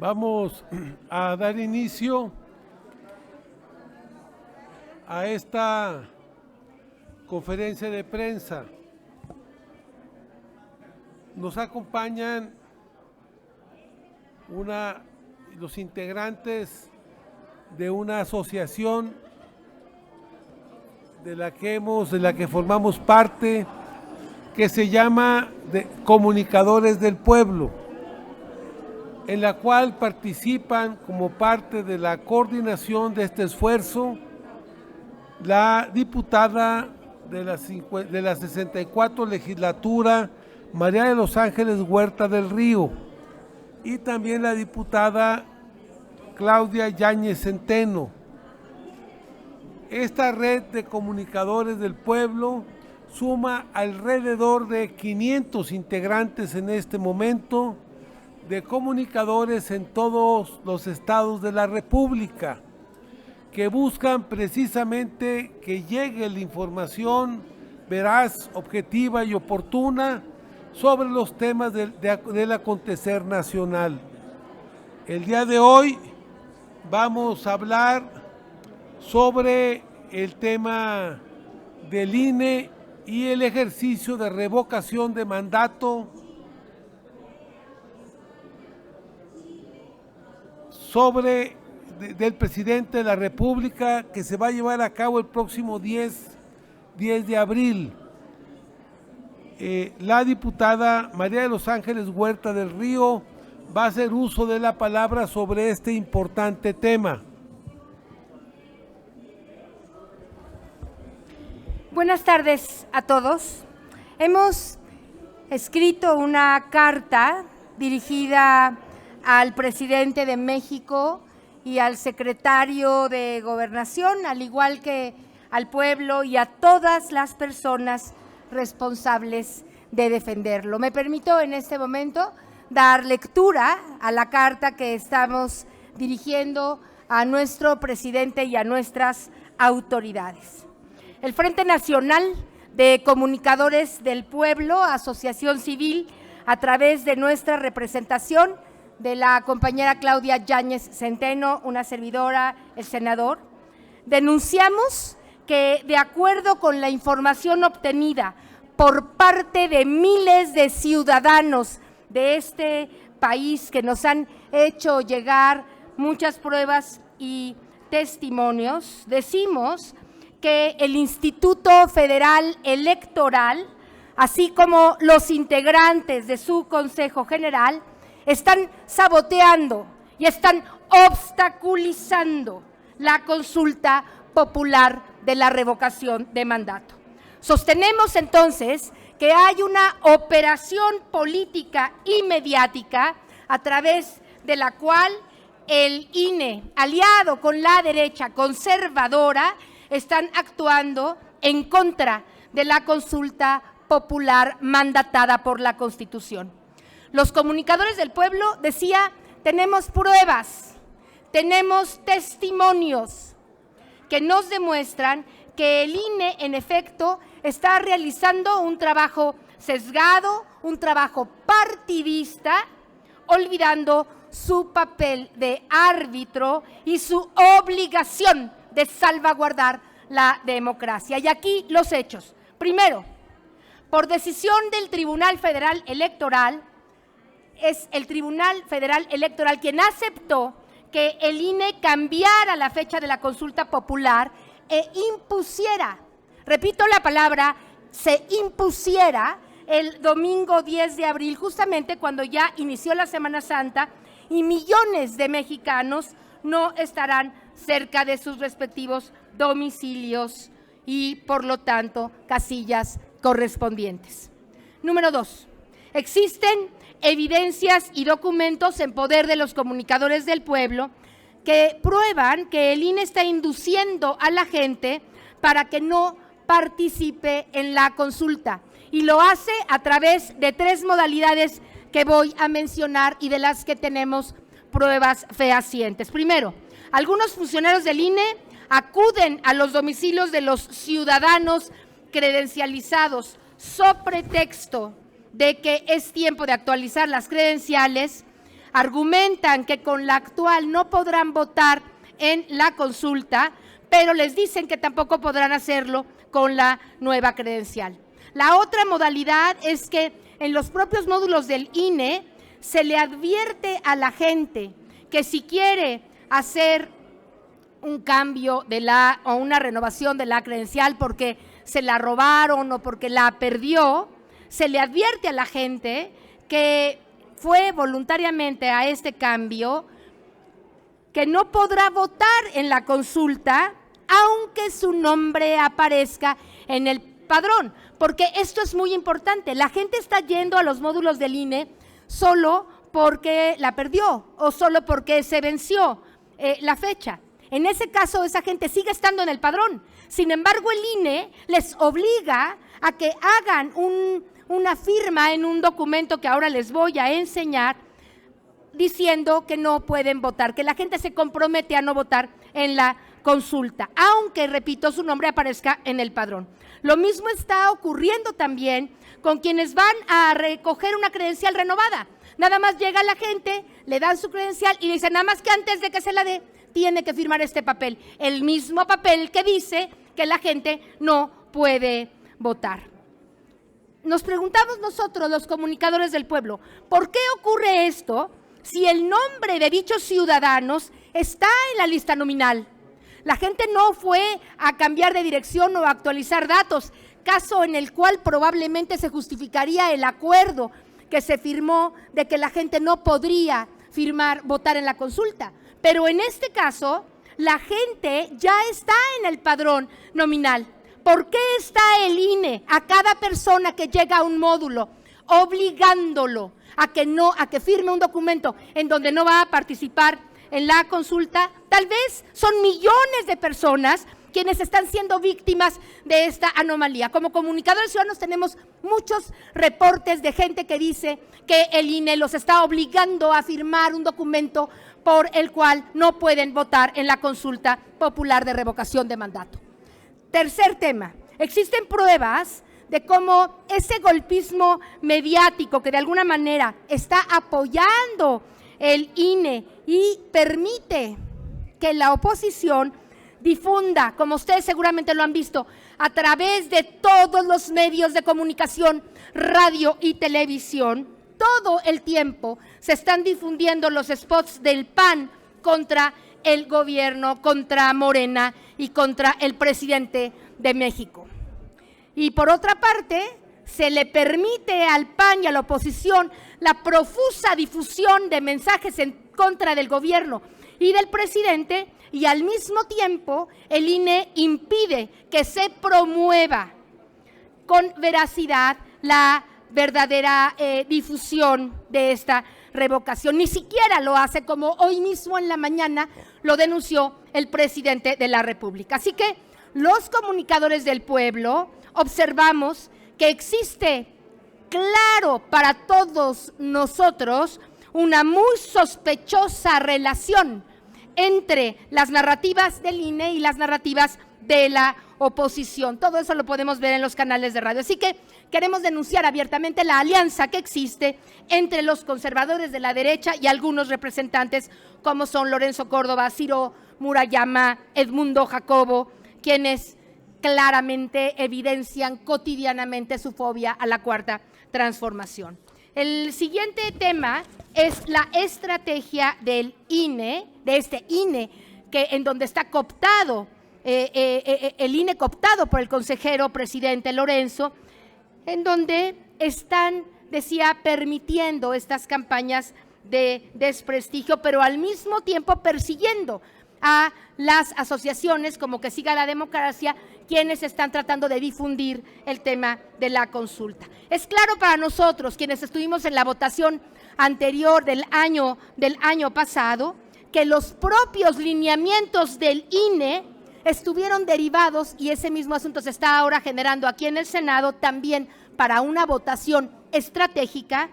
Vamos a dar inicio a esta conferencia de prensa. Nos acompañan los integrantes de una asociación de la que formamos parte, que se llama Comunicadores del Pueblo, en la cual participan como parte de la coordinación de este esfuerzo la diputada de la 64 legislatura, María de los Ángeles Huerta del Río, y también la diputada Claudia Yáñez Centeno. Esta red de comunicadores del pueblo suma alrededor de 500 integrantes en este momento, de comunicadores en todos los estados de la República, que buscan precisamente que llegue la información veraz, objetiva y oportuna sobre los temas del acontecer nacional. El día de hoy vamos a hablar sobre el tema del INE y el ejercicio de revocación de mandato del presidente de la República, que se va a llevar a cabo el próximo 10 de abril. La diputada María de los Ángeles Huerta del Río va a hacer uso de la palabra sobre este importante tema. Buenas tardes a todos. Hemos escrito una carta dirigida al presidente de México y al secretario de Gobernación, al igual que al pueblo y a todas las personas responsables de defenderlo. Me permito en este momento dar lectura a la carta que estamos dirigiendo a nuestro presidente y a nuestras autoridades. El Frente Nacional de Comunicadores del Pueblo, asociación civil, a través de nuestra representación, de la compañera Claudia Yáñez Centeno, una servidora, el senador, denunciamos que, de acuerdo con la información obtenida por parte de miles de ciudadanos de este país que nos han hecho llegar muchas pruebas y testimonios, decimos que el Instituto Federal Electoral, así como los integrantes de su Consejo General, están saboteando y están obstaculizando la consulta popular de la revocación de mandato. Sostenemos entonces que hay una operación política y mediática a través de la cual el INE, aliado con la derecha conservadora, están actuando en contra de la consulta popular mandatada por la Constitución. Los comunicadores del pueblo, decía, tenemos pruebas, tenemos testimonios que nos demuestran que el INE, en efecto, está realizando un trabajo sesgado, un trabajo partidista, olvidando su papel de árbitro y su obligación de salvaguardar la democracia. Y aquí los hechos. Primero, por decisión del Tribunal Federal Electoral, es el Tribunal Federal Electoral quien aceptó que el INE cambiara la fecha de la consulta popular e impusiera, repito la palabra, se impusiera el domingo 10 de abril, justamente cuando ya inició la Semana Santa y millones de mexicanos no estarán cerca de sus respectivos domicilios y, por lo tanto, casillas correspondientes. Número 2. Existen evidencias y documentos en poder de los comunicadores del pueblo que prueban que el INE está induciendo a la gente para que no participe en la consulta, y lo hace a través de 3 modalidades que voy a mencionar y de las que tenemos pruebas fehacientes. Primero, algunos funcionarios del INE acuden a los domicilios de los ciudadanos credencializados so pretexto de que es tiempo de actualizar las credenciales, argumentan que con la actual no podrán votar en la consulta, pero les dicen que tampoco podrán hacerlo con la nueva credencial. La otra modalidad es que en los propios módulos del INE se le advierte a la gente que si quiere hacer un cambio o una renovación de la credencial porque se la robaron o porque la perdió, se le advierte a la gente que fue voluntariamente a este cambio, que no podrá votar en la consulta aunque su nombre aparezca en el padrón, porque esto es muy importante. La gente está yendo a los módulos del INE solo porque la perdió o solo porque se venció la fecha. En ese caso, esa gente sigue estando en el padrón. Sin embargo, el INE les obliga a que hagan una firma en un documento que ahora les voy a enseñar, diciendo que no pueden votar, que la gente se compromete a no votar en la consulta, aunque, repito, su nombre aparezca en el padrón. Lo mismo está ocurriendo también con quienes van a recoger una credencial renovada. Nada más llega la gente, le dan su credencial y dicen, nada más que antes de que se la dé, tiene que firmar este papel, el mismo papel que dice que la gente no puede votar. Nos preguntamos nosotros, los comunicadores del pueblo, ¿por qué ocurre esto si el nombre de dichos ciudadanos está en la lista nominal? La gente no fue a cambiar de dirección o a actualizar datos, caso en el cual probablemente se justificaría el acuerdo que se firmó de que la gente no podría votar en la consulta. Pero en este caso, la gente ya está en el padrón nominal. ¿Por qué está el INE a cada persona que llega a un módulo obligándolo a que firme un documento en donde no va a participar en la consulta? Tal vez son millones de personas quienes están siendo víctimas de esta anomalía. Como comunicadores ciudadanos tenemos muchos reportes de gente que dice que el INE los está obligando a firmar un documento por el cual no pueden votar en la consulta popular de revocación de mandato. Tercer tema, existen pruebas de cómo ese golpismo mediático que de alguna manera está apoyando el INE y permite que la oposición difunda, como ustedes seguramente lo han visto, a través de todos los medios de comunicación, radio y televisión, todo el tiempo se están difundiendo los spots del PAN contra el gobierno, contra Morena y contra el presidente de México. Y por otra parte, se le permite al PAN y a la oposición la profusa difusión de mensajes en contra del gobierno y del presidente, y al mismo tiempo el INE impide que se promueva con veracidad la verdadera difusión de esta revocación. Ni siquiera lo hace, como hoy mismo en la mañana lo denunció el presidente de la República. Así que los comunicadores del pueblo observamos que existe, claro, para todos nosotros, una muy sospechosa relación entre las narrativas del INE y las narrativas de la oposición. Todo eso lo podemos ver en los canales de radio. Así que queremos denunciar abiertamente la alianza que existe entre los conservadores de la derecha y algunos representantes como son Lorenzo Córdoba, Ciro Murayama, Edmundo Jacobo, quienes claramente evidencian cotidianamente su fobia a la cuarta transformación. El siguiente tema es la estrategia del INE, de este INE, en donde está cooptado, el INE cooptado por el consejero presidente Lorenzo, en donde están, decía, permitiendo estas campañas de desprestigio, pero al mismo tiempo persiguiendo a las asociaciones como Que Siga la Democracia, quienes están tratando de difundir el tema de la consulta. Es claro para nosotros, quienes estuvimos en la votación anterior del año pasado, que los propios lineamientos del INE estuvieron derivados, y ese mismo asunto se está ahora generando aquí en el Senado también para una votación estratégica.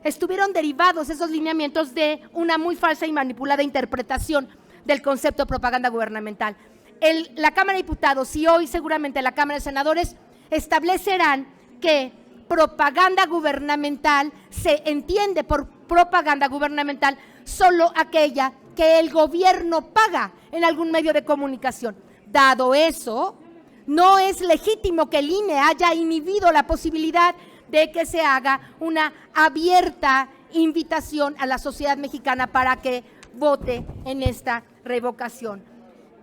Estuvieron derivados esos lineamientos de una muy falsa y manipulada interpretación del concepto de propaganda gubernamental. La Cámara de Diputados y hoy seguramente la Cámara de Senadores establecerán que propaganda gubernamental se entiende por propaganda gubernamental solo aquella que el gobierno paga en algún medio de comunicación. Dado eso, no es legítimo que el INE haya inhibido la posibilidad de que se haga una abierta invitación a la sociedad mexicana para que vote en esta revocación.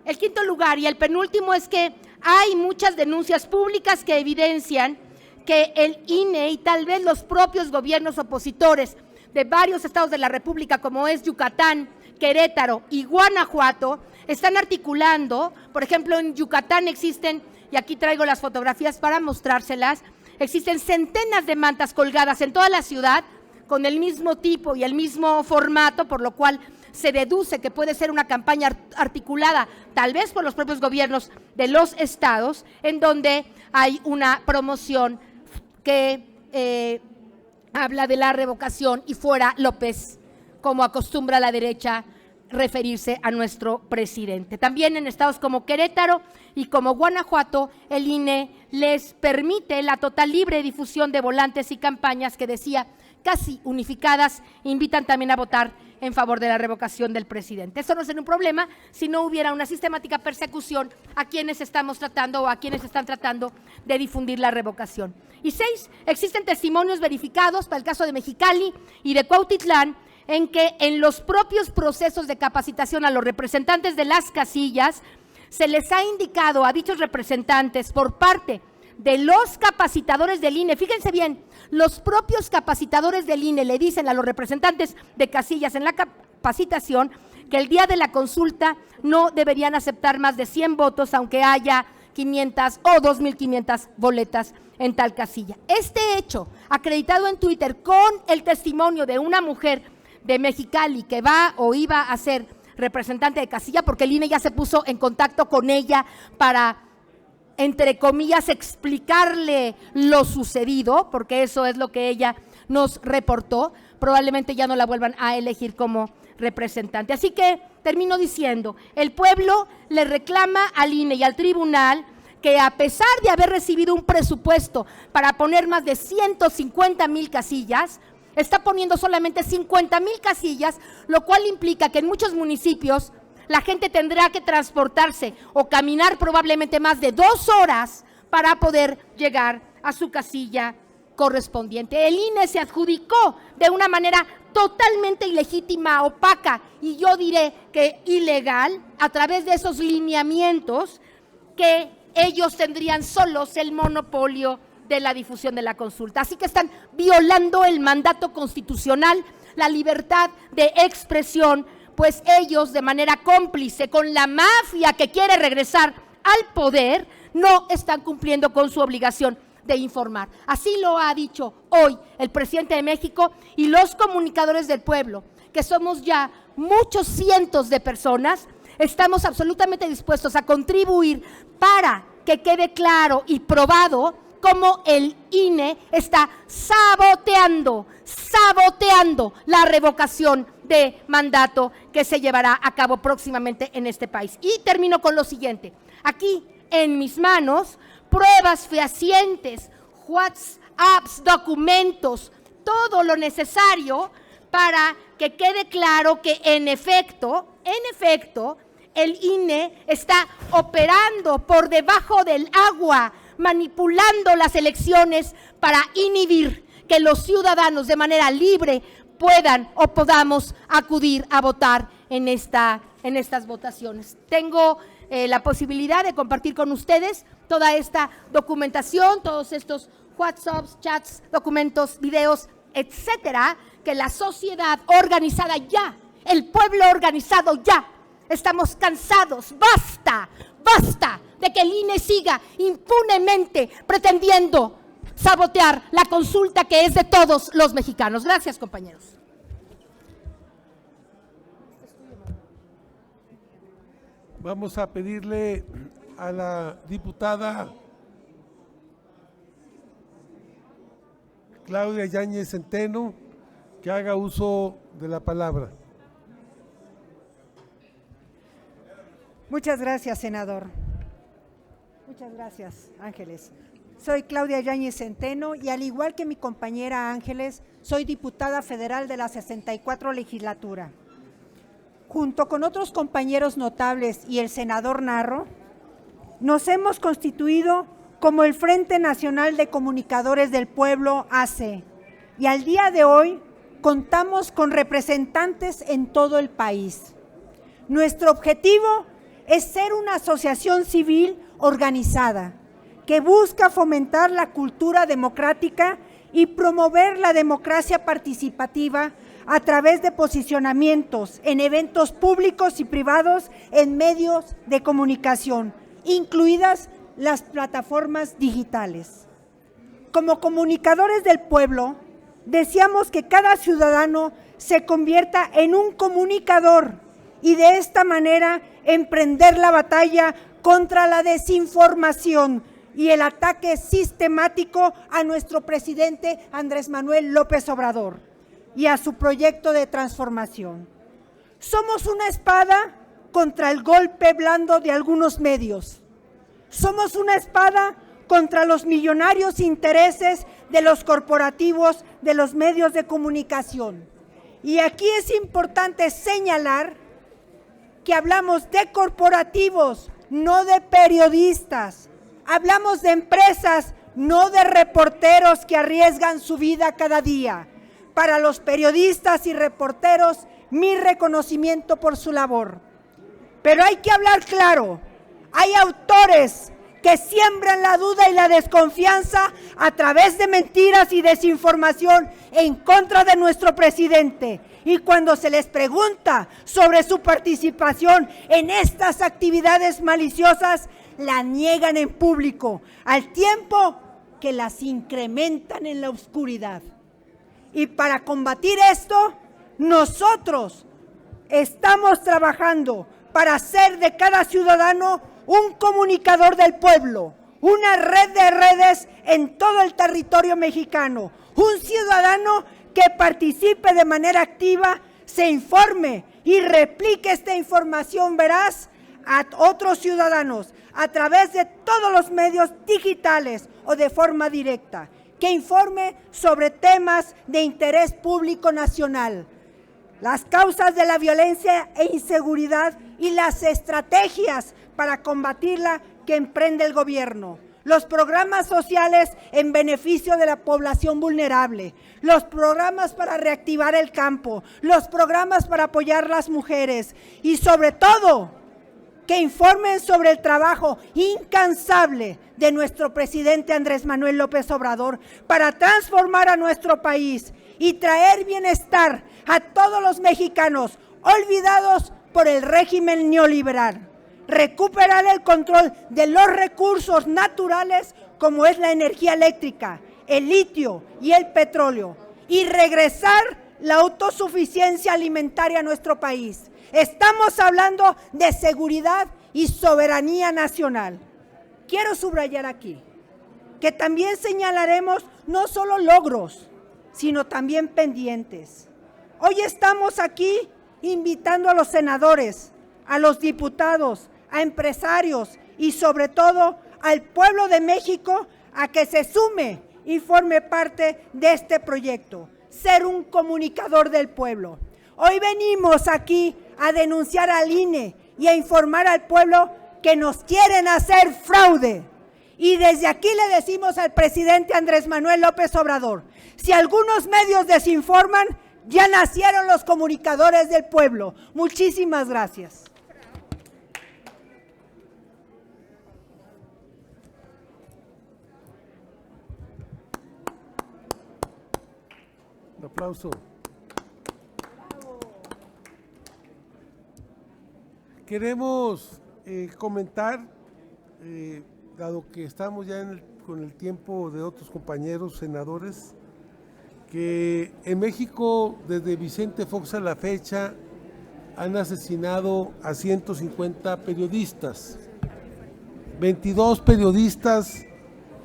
El quinto lugar y el penúltimo es que hay muchas denuncias públicas que evidencian que el INE y tal vez los propios gobiernos opositores de varios estados de la República, como es Yucatán, Querétaro y Guanajuato, están articulando. Por ejemplo, en Yucatán existen, y aquí traigo las fotografías para mostrárselas, existen centenas de mantas colgadas en toda la ciudad con el mismo tipo y el mismo formato, por lo cual se deduce que puede ser una campaña articulada tal vez por los propios gobiernos de los estados, en donde hay una promoción que habla de la revocación y fuera López, como acostumbra la derecha referirse a nuestro presidente. También en estados como Querétaro y como Guanajuato, el INE les permite la total libre difusión de volantes y campañas que, decía, casi unificadas, invitan también a votar en favor de la revocación del presidente. Eso no sería un problema si no hubiera una sistemática persecución a quienes estamos tratando o a quienes están tratando de difundir la revocación. Y 6, existen testimonios verificados para el caso de Mexicali y de Cuautitlán, en que en los propios procesos de capacitación a los representantes de las casillas se les ha indicado a dichos representantes por parte de los capacitadores del INE, fíjense bien, los propios capacitadores del INE le dicen a los representantes de casillas en la capacitación que el día de la consulta no deberían aceptar más de 100 votos, aunque haya 500 o 2.500 boletas en tal casilla. Este hecho, acreditado en Twitter con el testimonio de una mujer de Mexicali que va o iba a ser representante de casilla, porque el INE ya se puso en contacto con ella para, entre comillas, explicarle lo sucedido, porque eso es lo que ella nos reportó, probablemente ya no la vuelvan a elegir como representante. Así que termino diciendo, el pueblo le reclama al INE y al tribunal que, a pesar de haber recibido un presupuesto para poner más de 150,000 casillas, está poniendo solamente 50,000 casillas, lo cual implica que en muchos municipios la gente tendrá que transportarse o caminar probablemente más de 2 horas para poder llegar a su casilla correspondiente. El INE se adjudicó de una manera totalmente ilegítima, opaca y yo diré que ilegal, a través de esos lineamientos que ellos tendrían solos el monopolio de la difusión de la consulta. Así que están violando el mandato constitucional, la libertad de expresión, pues ellos, de manera cómplice con la mafia que quiere regresar al poder, no están cumpliendo con su obligación de informar. Así lo ha dicho hoy el presidente de México y los comunicadores del pueblo, que somos ya muchos cientos de personas. Estamos absolutamente dispuestos a contribuir para que quede claro y probado cómo el INE está saboteando la revocación de mandato que se llevará a cabo próximamente en este país. Y termino con lo siguiente. Aquí en mis manos, pruebas fehacientes, WhatsApps, documentos, todo lo necesario para que quede claro que en efecto, el INE está operando por debajo del agua, manipulando las elecciones para inhibir que los ciudadanos de manera libre puedan o podamos acudir a votar en estas votaciones. Tengo la posibilidad de compartir con ustedes toda esta documentación, todos estos WhatsApps, chats, documentos, videos, etcétera, que la sociedad organizada ya, el pueblo organizado ya, estamos cansados, basta de que el INE siga impunemente pretendiendo sabotear la consulta que es de todos los mexicanos. Gracias, compañeros. Vamos a pedirle a la diputada Claudia Yáñez Centeno que haga uso de la palabra. Muchas gracias, senador. Muchas gracias, Ángeles. Soy Claudia Yáñez Centeno y, al igual que mi compañera Ángeles, soy diputada federal de la 64 legislatura. junto con otros compañeros notables y el senador Narro, nos hemos constituido como el Frente Nacional de Comunicadores del Pueblo, AC, y al día de hoy contamos con representantes en todo el país. Nuestro objetivo es ser una asociación civil organizada que busca fomentar la cultura democrática y promover la democracia participativa a través de posicionamientos en eventos públicos y privados en medios de comunicación, incluidas las plataformas digitales. Como comunicadores del pueblo, deseamos que cada ciudadano se convierta en un comunicador y de esta manera emprender la batalla contra la desinformación y el ataque sistemático a nuestro presidente Andrés Manuel López Obrador y a su proyecto de transformación. Somos una espada contra el golpe blando de algunos medios. Somos una espada contra los millonarios intereses de los corporativos de los medios de comunicación. Y aquí es importante señalar que hablamos de corporativos, no de periodistas. Hablamos de empresas, no de reporteros que arriesgan su vida cada día. Para los periodistas y reporteros, mi reconocimiento por su labor. Pero hay que hablar claro, hay autores que siembran la duda y la desconfianza a través de mentiras y desinformación en contra de nuestro presidente. Y cuando se les pregunta sobre su participación en estas actividades maliciosas, la niegan en público, al tiempo que las incrementan en la oscuridad. Y para combatir esto, nosotros estamos trabajando para hacer de cada ciudadano un comunicador del pueblo, una red de redes en todo el territorio mexicano, un ciudadano que participe de manera activa, se informe y replique esta información veraz a otros ciudadanos a través de todos los medios digitales o de forma directa, que informe sobre temas de interés público nacional, las causas de la violencia e inseguridad y las estrategias para combatirla que emprende el gobierno, los programas sociales en beneficio de la población vulnerable, los programas para reactivar el campo, los programas para apoyar a las mujeres y sobre todo que informen sobre el trabajo incansable de nuestro presidente Andrés Manuel López Obrador para transformar a nuestro país y traer bienestar a todos los mexicanos olvidados por el régimen neoliberal. Recuperar el control de los recursos naturales como es la energía eléctrica, el litio y el petróleo y regresar la autosuficiencia alimentaria a nuestro país. Estamos hablando de seguridad y soberanía nacional. Quiero subrayar aquí que también señalaremos no solo logros, sino también pendientes. Hoy estamos aquí invitando a los senadores, a los diputados, a empresarios y sobre todo al pueblo de México a que se sume y forme parte de este proyecto, ser un comunicador del pueblo. Hoy venimos aquí a denunciar al INE y a informar al pueblo que nos quieren hacer fraude. Y desde aquí le decimos al presidente Andrés Manuel López Obrador, si algunos medios desinforman, ya nacieron los comunicadores del pueblo. Muchísimas gracias. Un aplauso. Queremos comentar, dado que estamos ya con el tiempo de otros compañeros senadores, que en México, desde Vicente Fox a la fecha, han asesinado a 150 periodistas. 22 periodistas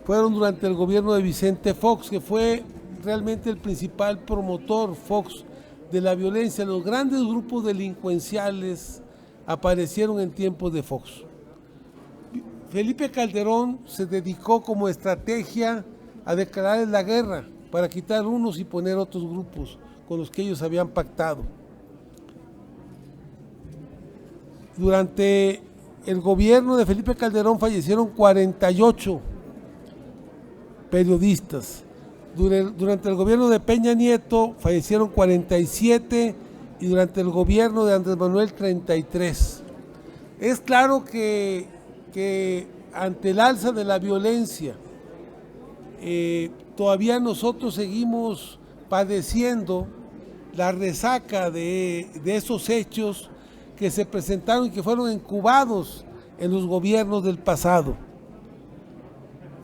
fueron durante el gobierno de Vicente Fox, que fue realmente el principal promotor, Fox, de la violencia. Los grandes grupos delincuenciales aparecieron en tiempos de Fox. Felipe Calderón se dedicó como estrategia a declarar la guerra para quitar unos y poner otros grupos con los que ellos habían pactado. durante el gobierno de Felipe Calderón fallecieron 48 periodistas. Durante el gobierno de Peña Nieto fallecieron 47 y durante el gobierno de Andrés Manuel 33. Es claro que ante el alza de la violencia, todavía nosotros seguimos padeciendo la resaca de esos hechos que se presentaron y que fueron incubados en los gobiernos del pasado.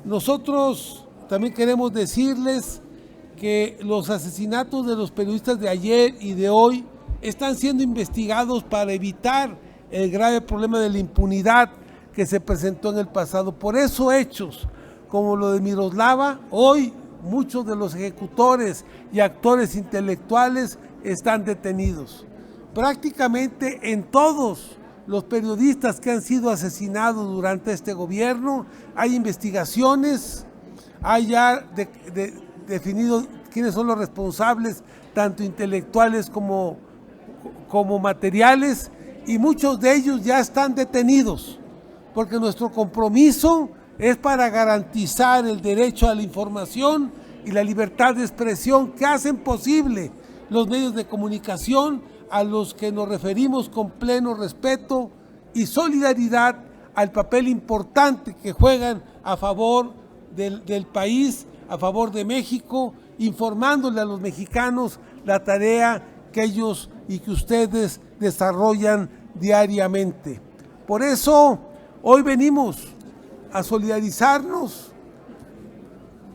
Nosotros también queremos decirles que los asesinatos de los periodistas de ayer y de hoy están siendo investigados para evitar el grave problema de la impunidad que se presentó en el pasado. Por esos hechos, como lo de Miroslava, hoy muchos de los ejecutores y actores intelectuales están detenidos. Prácticamente en todos los periodistas que han sido asesinados durante este gobierno hay investigaciones, hay ya definido quiénes son los responsables, tanto intelectuales como materiales, y muchos de ellos ya están detenidos, porque nuestro compromiso es para garantizar el derecho a la información y la libertad de expresión que hacen posible los medios de comunicación, a los que nos referimos con pleno respeto y solidaridad al papel importante que juegan a favor del país, a favor de México, informándole a los mexicanos la tarea que ellos y que ustedes desarrollan diariamente. Por eso hoy venimos a solidarizarnos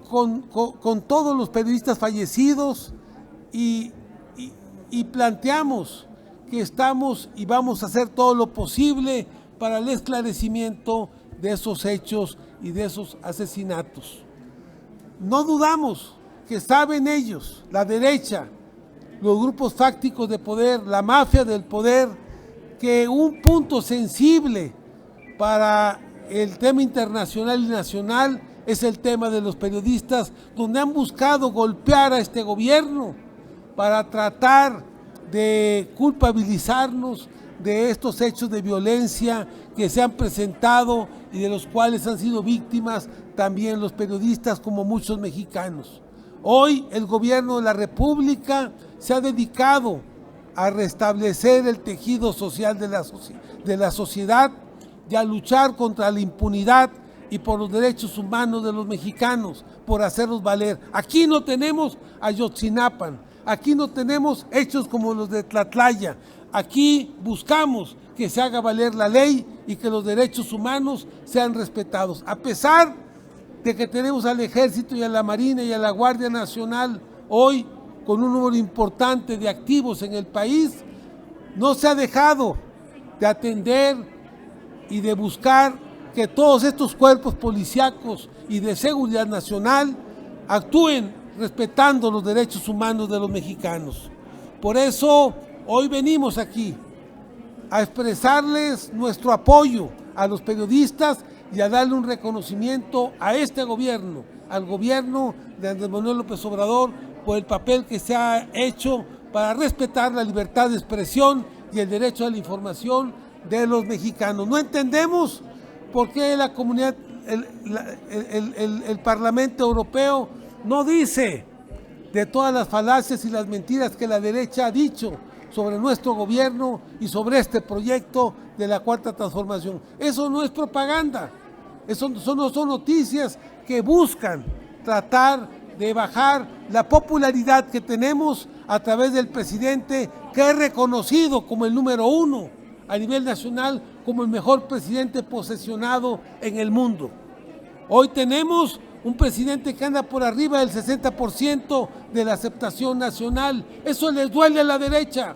con todos los periodistas fallecidos y planteamos que estamos y vamos a hacer todo lo posible para el esclarecimiento de esos hechos y de esos asesinatos. No dudamos que saben ellos, la derecha, los grupos fácticos de poder, la mafia del poder, que un punto sensible para el tema internacional y nacional es el tema de los periodistas, donde han buscado golpear a este gobierno para tratar de culpabilizarnos de estos hechos de violencia que se han presentado y de los cuales han sido víctimas también los periodistas como muchos mexicanos. Hoy el gobierno de la República se ha dedicado a restablecer el tejido social de la sociedad y a luchar contra la impunidad y por los derechos humanos de los mexicanos, por hacerlos valer. Aquí no tenemos Ayotzinapan, aquí no tenemos hechos como los de Tlatlaya, aquí buscamos que se haga valer la ley y que los derechos humanos sean respetados. A pesar de que tenemos al Ejército y a la Marina y a la Guardia Nacional hoy con un número importante de activos en el país, no se ha dejado de atender y de buscar que todos estos cuerpos policíacos y de seguridad nacional actúen respetando los derechos humanos de los mexicanos. Por eso hoy venimos aquí a expresarles nuestro apoyo a los periodistas y a darle un reconocimiento a este gobierno, al gobierno de Andrés Manuel López Obrador, por el papel que se ha hecho para respetar la libertad de expresión y el derecho a la información de los mexicanos. No entendemos por qué la comunidad, el Parlamento Europeo no dice de todas las falacias y las mentiras que la derecha ha dicho sobre nuestro gobierno y sobre este proyecto de la Cuarta Transformación. Eso no es propaganda, eso no son noticias que buscan tratar de bajar la popularidad que tenemos a través del presidente, que es reconocido como el número 1 a nivel nacional, como el mejor presidente posesionado en el mundo. Hoy tenemos un presidente que anda por arriba del 60% de la aceptación nacional. Eso les duele a la derecha,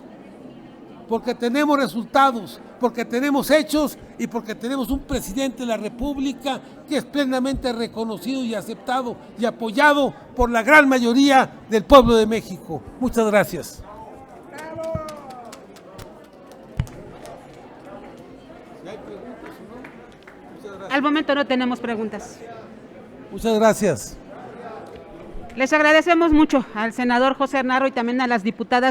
porque tenemos resultados, porque tenemos hechos y porque tenemos un presidente de la República que es plenamente reconocido y aceptado y apoyado por la gran mayoría del pueblo de México. Muchas gracias. Al momento no tenemos preguntas. Muchas gracias. Les agradecemos mucho al senador José Narro y también a las diputadas